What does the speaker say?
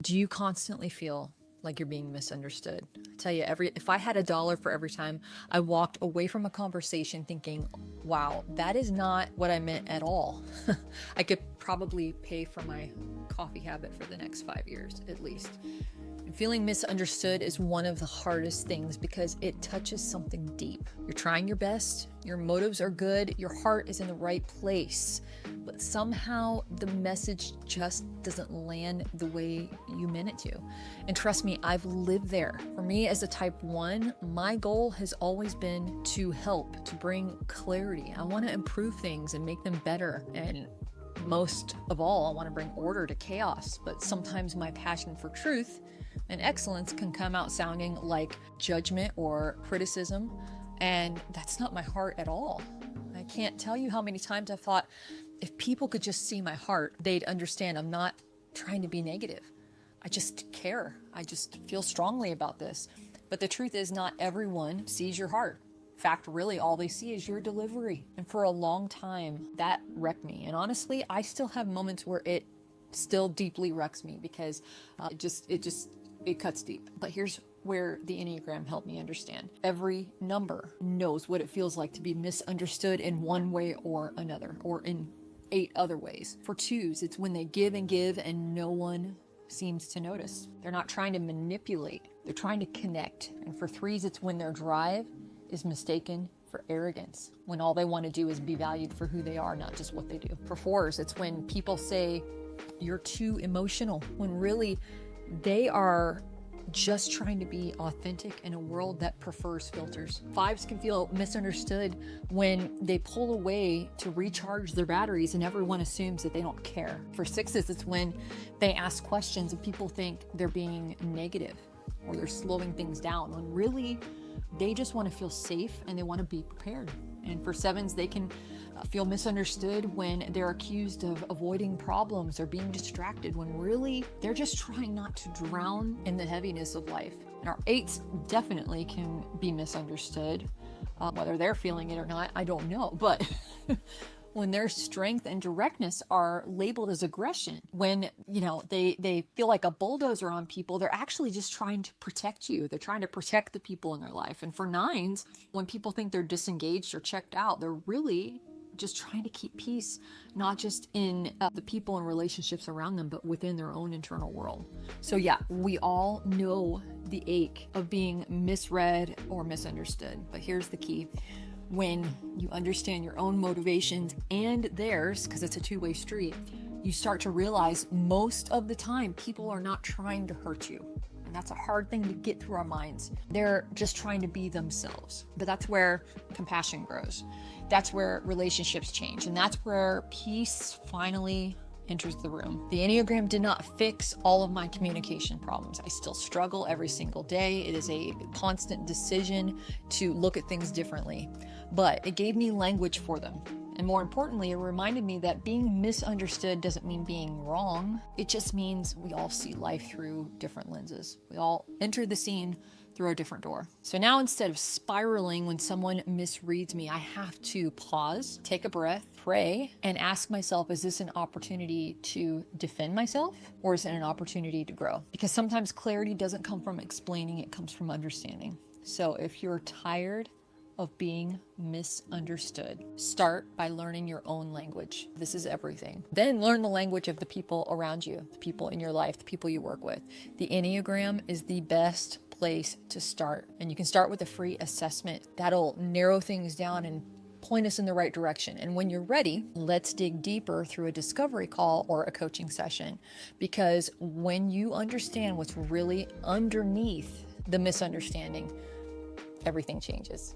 Do you constantly feel like you're being misunderstood? I tell you, if I had $1 for every time I walked away from a conversation thinking, wow, that is not what I meant at all, I could probably pay for my coffee habit for the next 5 years at least. And feeling misunderstood is one of the hardest things because it touches something deep. You're trying your best, your motives are good, your heart is in the right place, but somehow the message just doesn't land the way you meant it to. And trust me, I've lived there. For me as a type 1, my goal has always been to help, to bring clarity. I want to improve things and make them better. And most of all, I want to bring order to chaos. But sometimes my passion for truth and excellence can come out sounding like judgment or criticism. And that's not my heart at all. I can't tell you how many times I've thought, if people could just see my heart, they'd understand I'm not trying to be negative. I just care. I just feel strongly about this. But the truth is, not everyone sees your heart. In fact, really all they see is your delivery. And for a long time, that wrecked me. And honestly, I still have moments where it still deeply wrecks me because it cuts deep. But here's where the Enneagram helped me understand. Every number knows what it feels like to be misunderstood in one way or another, or in 8 other ways. For 2s, it's when they give and no one seems to notice. They're not trying to manipulate, they're trying to connect. And for 3s, it's when their drive is mistaken for arrogance, when all they want to do is be valued for who they are, not just what they do. For 4s, it's when people say you're too emotional, when really they are just trying to be authentic in a world that prefers filters. 5s can feel misunderstood when they pull away to recharge their batteries and everyone assumes that they don't care. For 6s, it's when they ask questions and people think they're being negative or they're slowing things down, when really they just want to feel safe and they want to be prepared. And for 7s, they can feel misunderstood when they're accused of avoiding problems or being distracted, when really they're just trying not to drown in the heaviness of life. And our 8s definitely can be misunderstood. Whether they're feeling it or not, I don't know. But when their strength and directness are labeled as aggression, when they feel like a bulldozer on people, they're actually just trying to protect you. They're trying to protect the people in their life. And for 9s, when people think they're disengaged or checked out, they're really just trying to keep peace, not just in the people and relationships around them, but within their own internal world. So yeah, we all know the ache of being misread or misunderstood. But here's the key. When you understand your own motivations and theirs, because it's a two-way street, you start to realize most of the time people are not trying to hurt you. And that's a hard thing to get through our minds. They're just trying to be themselves. But that's where compassion grows. That's where relationships change. And that's where peace finally enters the room. The Enneagram did not fix all of my communication problems. I still struggle every single day. It is a constant decision to look at things differently. But it gave me language for them. And more importantly, it reminded me that being misunderstood doesn't mean being wrong. It just means we all see life through different lenses. We all enter the scene through a different door. So now, instead of spiraling when someone misreads me, I have to pause, take a breath, pray, and ask myself, is this an opportunity to defend myself, or is it an opportunity to grow? Because sometimes clarity doesn't come from explaining, it comes from understanding. So if you're tired of being misunderstood, start by learning your own language. This is everything. Then learn the language of the people around you, the people in your life, the people you work with. The Enneagram is the best place to start. And you can start with a free assessment that'll narrow things down and point us in the right direction. And when you're ready, let's dig deeper through a discovery call or a coaching session. Because when you understand what's really underneath the misunderstanding, everything changes.